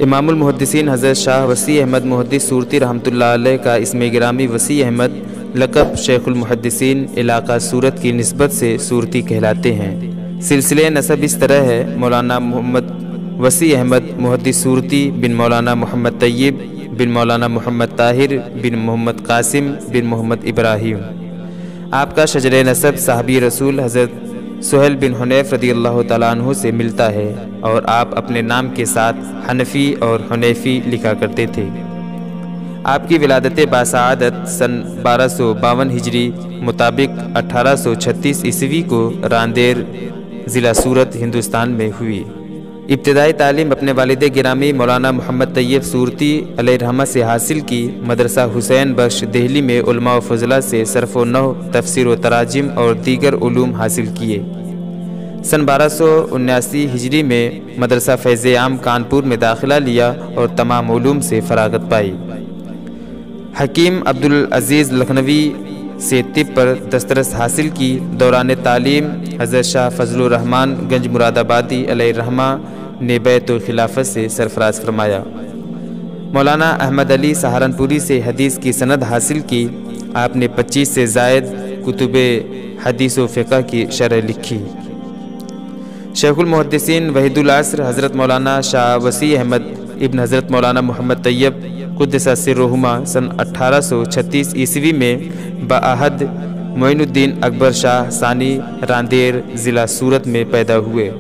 امام المحدثین حضرت شاہ وسیع احمد محدث سورتی رحمۃ اللہ علیہ کا اسم گرامی وسیع احمد لقب شیخ المحدثین علاقہ سورت کی نسبت سے سورتی کہلاتے ہیں۔ سلسلہ نسب اس طرح ہے: مولانا محمد وسیع احمد محدث سورتی بن مولانا محمد طیب بن مولانا محمد طاہر بن محمد قاسم بن محمد ابراہیم۔ آپ کا شجر نسب صحابی رسول حضرت سہیل بن حنیف رضی اللہ تعالیٰ عنہ سے ملتا ہے، اور آپ اپنے نام کے ساتھ حنفی اور حنیفی لکھا کرتے تھے۔ آپ کی ولادت باسعادت سن 1252 ہجری مطابق 1836 عیسوی کو راندیر ضلع سورت ہندوستان میں ہوئی۔ ابتدائی تعلیم اپنے والد گرامی مولانا محمد طیب سورتی علیہ رحمہ سے حاصل کی۔ مدرسہ حسین بخش دہلی میں علماء و فضلاء سے صرف و نحو، تفسیر و تراجم اور دیگر علوم حاصل کیے۔ سن 1279 ہجری میں مدرسہ فیض عام کانپور میں داخلہ لیا اور تمام علوم سے فراغت پائی۔ حکیم عبدالعزیز لکھنوی سے طب پر دسترس حاصل کی۔ دوران تعلیم حضرت شاہ فضل الرحمن گنج مراد آبادی علیہ رحمہ نے بیعت الخلافت سے سرفراز فرمایا۔ مولانا احمد علی سہارنپوری سے حدیث کی سند حاصل کی۔ آپ نے 25 سے زائد کتب حدیث و فقہ کی شرح لکھی۔ شیخ المحدثین وحید العصر حضرت مولانا شاہ وسیع احمد ابن حضرت مولانا محمد طیب قدس سرہما سن 1836 عیسوی میں بعہد معین الدین اکبر شاہ ثانی راندیر ضلع سورت میں پیدا ہوئے۔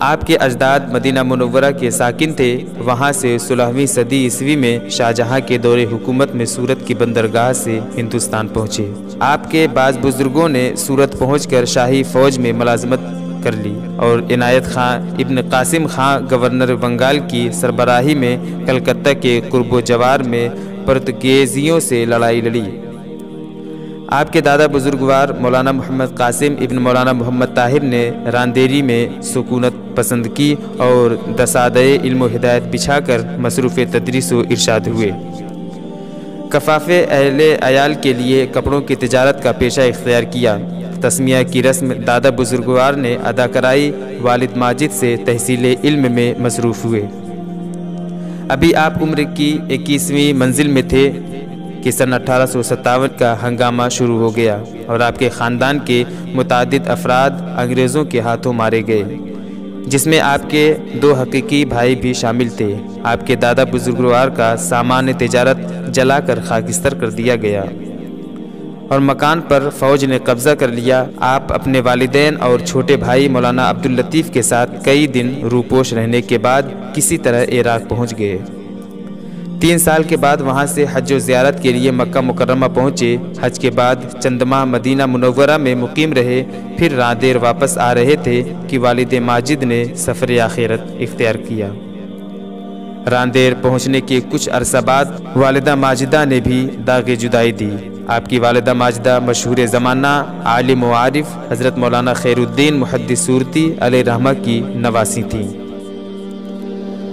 آپ کے اجداد مدینہ منورہ کے ساکن تھے۔ وہاں سے 16ویں صدی عیسوی میں شاہ جہاں کے دور حکومت میں سورت کی بندرگاہ سے ہندوستان پہنچے۔ آپ کے بعض بزرگوں نے سورت پہنچ کر شاہی فوج میں ملازمت کر لی اور عنایت خان ابن قاسم خان گورنر بنگال کی سربراہی میں کلکتہ کے قرب و جوار میں پرتگیزیوں سے لڑائی لڑی۔ آپ کے دادا بزرگوار مولانا محمد قاسم ابن مولانا محمد طاہر نے راندیری میں سکونت پسند کی اور دسادۂ علم و ہدایت بچھا کر مصروف تدریس و ارشاد ہوئے۔ کفاف اہل عیال کے لیے کپڑوں کی تجارت کا پیشہ اختیار کیا۔ تسمیہ کی رسم دادا بزرگوار نے ادا کرائی۔ والد ماجد سے تحصیل علم میں مصروف ہوئے۔ ابھی آپ عمر کی 21ویں منزل میں تھے کہ سن 1857 کا ہنگامہ شروع ہو گیا اور آپ کے خاندان کے متعدد افراد انگریزوں کے ہاتھوں مارے گئے، جس میں آپ کے 2 حقیقی بھائی بھی شامل تھے۔ آپ کے دادا بزرگوار کا سامان تجارت جلا کر خاکستر کر دیا گیا اور مکان پر فوج نے قبضہ کر لیا۔ آپ اپنے والدین اور چھوٹے بھائی مولانا عبداللطیف کے ساتھ کئی دن روپوش رہنے کے بعد کسی طرح عراق پہنچ گئے۔ 3 سال کے بعد وہاں سے حج و زیارت کے لیے مکہ مکرمہ پہنچے۔ حج کے بعد چند ماہ مدینہ منورہ میں مقیم رہے، پھر راندیر واپس آ رہے تھے کہ والد ماجد نے سفر آخرت اختیار کیا۔ راندیر پہنچنے کے کچھ عرصہ بعد والدہ ماجدہ نے بھی داغ جدائی دی۔ آپ کی والدہ ماجدہ مشہور زمانہ عالم و عارف حضرت مولانا خیر الدین محدث سورتی علیہ رحمہ کی نواسی تھیں۔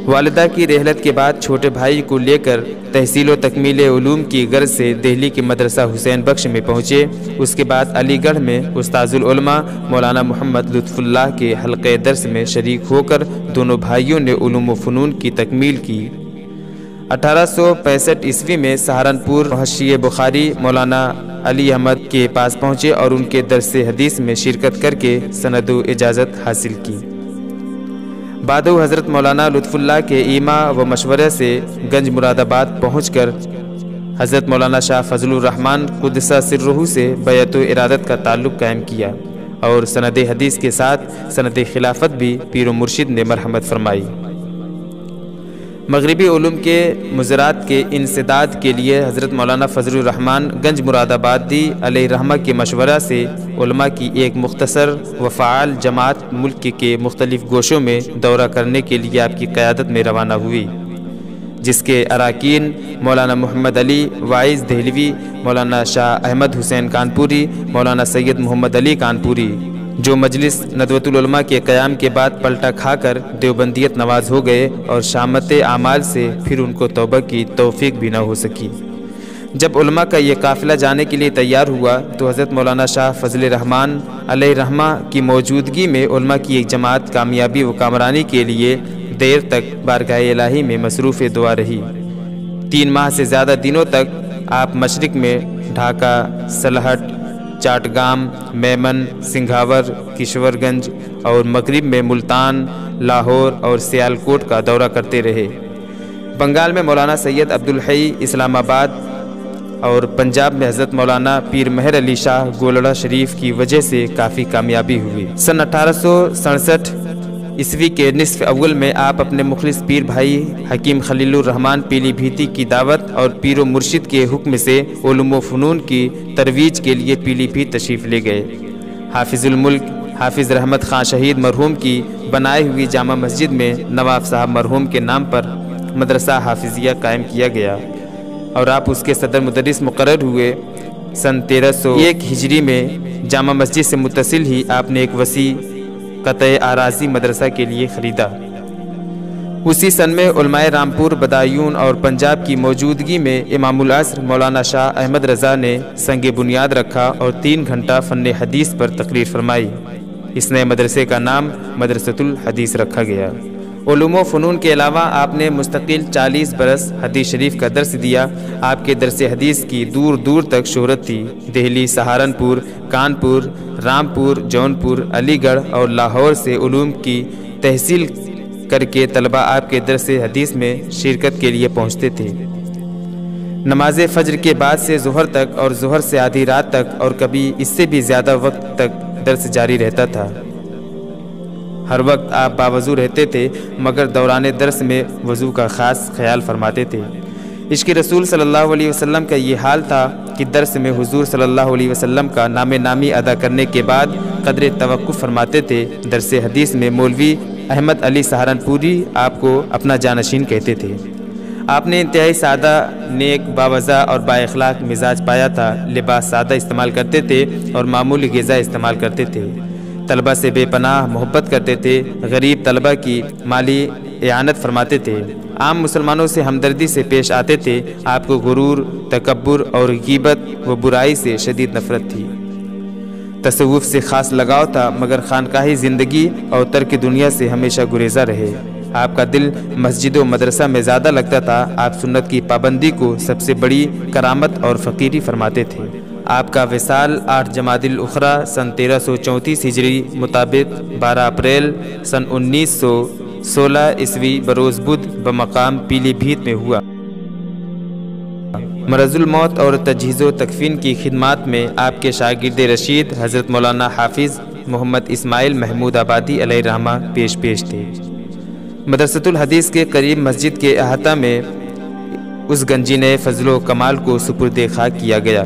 والدہ کی رحلت کے بعد چھوٹے بھائی کو لے کر تحصیل و تکمیل علوم کی غرض سے دہلی کے مدرسہ حسین بخش میں پہنچے۔ اس کے بعد علی گڑھ میں استاذ العلماء مولانا محمد لطف اللہ کے حلقہ درس میں شریک ہو کر دونوں بھائیوں نے علوم و فنون کی تکمیل کی۔ 1865 عیسوی میں سہارنپور محشی بخاری مولانا علی احمد کے پاس پہنچے اور ان کے درس حدیث میں شرکت کر کے سند و اجازت حاصل کی۔ بعد حضرت مولانا لطف اللہ کے ایما و مشورے سے گنج مراد آباد پہنچ کر حضرت مولانا شاہ فضل الرحمن قدس سرہ سے بیعت و ارادت کا تعلق قائم کیا اور سند حدیث کے ساتھ سند خلافت بھی پیر و مرشد نے مرحمت فرمائی۔ مغربی علوم کے مزرات کے انسداد کے لیے حضرت مولانا فضل الرحمن گنج مراد آبادی علیہ رحمہ کے مشورہ سے علماء کی ایک مختصر و فعال جماعت ملک کے مختلف گوشوں میں دورہ کرنے کے لیے آپ کی قیادت میں روانہ ہوئی، جس کے اراکین مولانا محمد علی وائز دہلوی، مولانا شاہ احمد حسین کانپوری، مولانا سید محمد علی کانپوری، جو مجلس ندوۃ العلماء کے قیام کے بعد پلٹا کھا کر دیوبندیت نواز ہو گئے اور شامت اعمال سے پھر ان کو توبہ کی توفیق بھی نہ ہو سکی۔ جب علماء کا یہ قافلہ جانے کے لیے تیار ہوا تو حضرت مولانا شاہ فضل الرحمن علیہ رحمہ کی موجودگی میں علماء کی ایک جماعت کامیابی و کامرانی کے لیے دیر تک بارگاہ الہی میں مصروف دعا رہی۔ 3 ماہ سے زیادہ دنوں تک آپ مشرق میں ڈھاکہ، سلہٹ، چاٹگام، میمن، سنگھاور، کشور گنج اور مغرب میں ملتان، لاہور اور سیالکوٹ کا دورہ کرتے رہے۔ بنگال میں مولانا سید عبدالحی اسلام آباد اور پنجاب میں حضرت مولانا پیر مہر علی شاہ گولڑہ شریف کی وجہ سے کافی کامیابی ہوئی۔ سن 1867 عیسوی کے نصف اول میں آپ اپنے مخلص پیر بھائی حکیم خلیل الرحمن پیلی بھیتی کی دعوت اور پیر و مرشد کے حکم سے علوم و فنون کی ترویج کے لیے پیلی بھیت تشریف لے گئے۔ حافظ الملک حافظ رحمت خان شہید مرحوم کی بنائی ہوئی جامع مسجد میں نواب صاحب مرحوم کے نام پر مدرسہ حافظیہ قائم کیا گیا اور آپ اس کے صدر مدرس مقرر ہوئے۔ سن 1301 ہجری میں جامع مسجد سے متصل ہی آپ نے ایک وسیع قطع اراضی مدرسہ کے لیے خریدا۔ اسی سن میں علماء رامپور، بدایون اور پنجاب کی موجودگی میں امام العصر مولانا شاہ احمد رضا نے سنگ بنیاد رکھا اور 3 گھنٹہ فن حدیث پر تقریر فرمائی۔ اس نئے مدرسے کا نام مدرسۃ الحدیث رکھا گیا۔ علوم و فنون کے علاوہ آپ نے مستقل 40 برس حدیث شریف کا درس دیا۔ آپ کے درس حدیث کی دور دور تک شہرت تھی۔ دہلی، سہارنپور، کانپور، رامپور، جونپور، علی گڑھ اور لاہور سے علوم کی تحصیل کر کے طلباء آپ کے درس حدیث میں شرکت کے لیے پہنچتے تھے۔ نماز فجر کے بعد سے ظہر تک اور ظہر سے آدھی رات تک اور کبھی اس سے بھی زیادہ وقت تک درس جاری رہتا تھا۔ ہر وقت آپ باوضو رہتے تھے مگر دوران درس میں وضو کا خاص خیال فرماتے تھے۔ عشق رسول صلی اللہ علیہ وسلم کا یہ حال تھا کہ درس میں حضور صلی اللہ علیہ وسلم کا نام نامی ادا کرنے کے بعد قدر توقف فرماتے تھے۔ درس حدیث میں مولوی احمد علی سہارنپوری آپ کو اپنا جانشین کہتے تھے۔ آپ نے انتہائی سادہ، نیک، باوضع اور با اخلاق مزاج پایا تھا۔ لباس سادہ استعمال کرتے تھے اور معمولی غذا استعمال کرتے تھے۔ طلبہ سے بے پناہ محبت کرتے تھے۔ غریب طلبہ کی مالی اعانت فرماتے تھے۔ عام مسلمانوں سے ہمدردی سے پیش آتے تھے۔ آپ کو غرور، تکبر اور غیبت و برائی سے شدید نفرت تھی۔ تصوف سے خاص لگاؤ تھا مگر خانقاہی زندگی اور ترک دنیا سے ہمیشہ گریزہ رہے۔ آپ کا دل مسجد و مدرسہ میں زیادہ لگتا تھا۔ آپ سنت کی پابندی کو سب سے بڑی کرامت اور فقیری فرماتے تھے۔ آپ کا وصال 8 جمادی الاخری سن 1334 ہجری مطابق 12 اپریل سن 1916 عیسوی بروز بدھ بمقام پیلی بھیت میں ہوا۔ مرض الموت اور تجہیز و تکفین کی خدمات میں آپ کے شاگرد رشید حضرت مولانا حافظ محمد اسماعیل محمود آبادی علیہ رحمہ پیش تھے۔ مدرسۃ الحدیث کے قریب مسجد کے احاطہ میں اس گنجینہ فضل و کمال کو سپرد خاک کیا گیا۔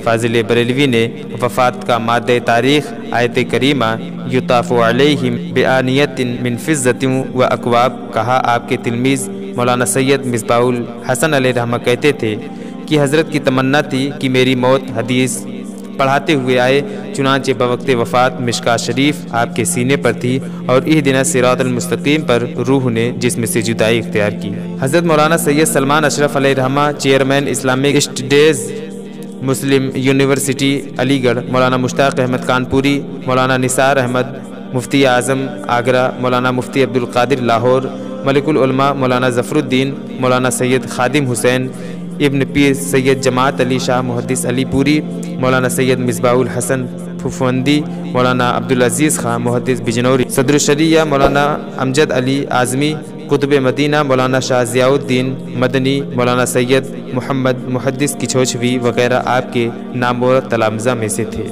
فاضل بریلوی نے وفات کا مادہ تاریخ آیت کریمہ یطاف علیہم بآنیۃ من فضۃ و اکواب کہا۔ آپ کے تلمیذ مولانا سید مصباح الحسن علیہ رحمہ کہتے تھے کہ حضرت کی تمنا تھی کہ میری موت حدیث پڑھاتے ہوئے آئے، چنانچہ بوقت وفات مشکات شریف آپ کے سینے پر تھی اور اہدنا الصراط المستقیم پر روح نے جسم سے جدائی اختیار کی۔ حضرت مولانا سید سلمان اشرف علیہ رحمہ چیئرمین اسلامک اسٹڈیز مسلم یونیورسٹی علی گڑھ، مولانا مشتاق احمد کانپوری، مولانا نثار احمد مفتی اعظم آگرہ، مولانا مفتی عبدالقادر لاہور، ملک العلماء مولانا ظفر الدین، مولانا سید خادم حسین ابن پیر سید جماعت علی شاہ محدث علی پوری، مولانا سید مصباح الحسن پھوفندی، مولانا عبدالعزیز خان محدث بجنوری، صدر الشریعہ مولانا امجد علی اعظمی، قطب مدینہ مولانا شاہ ضیاء الدین مدنی، مولانا سید محمد محدث کچھوچھوی وغیرہ آپ کے نامور تلامذہ میں سے تھے۔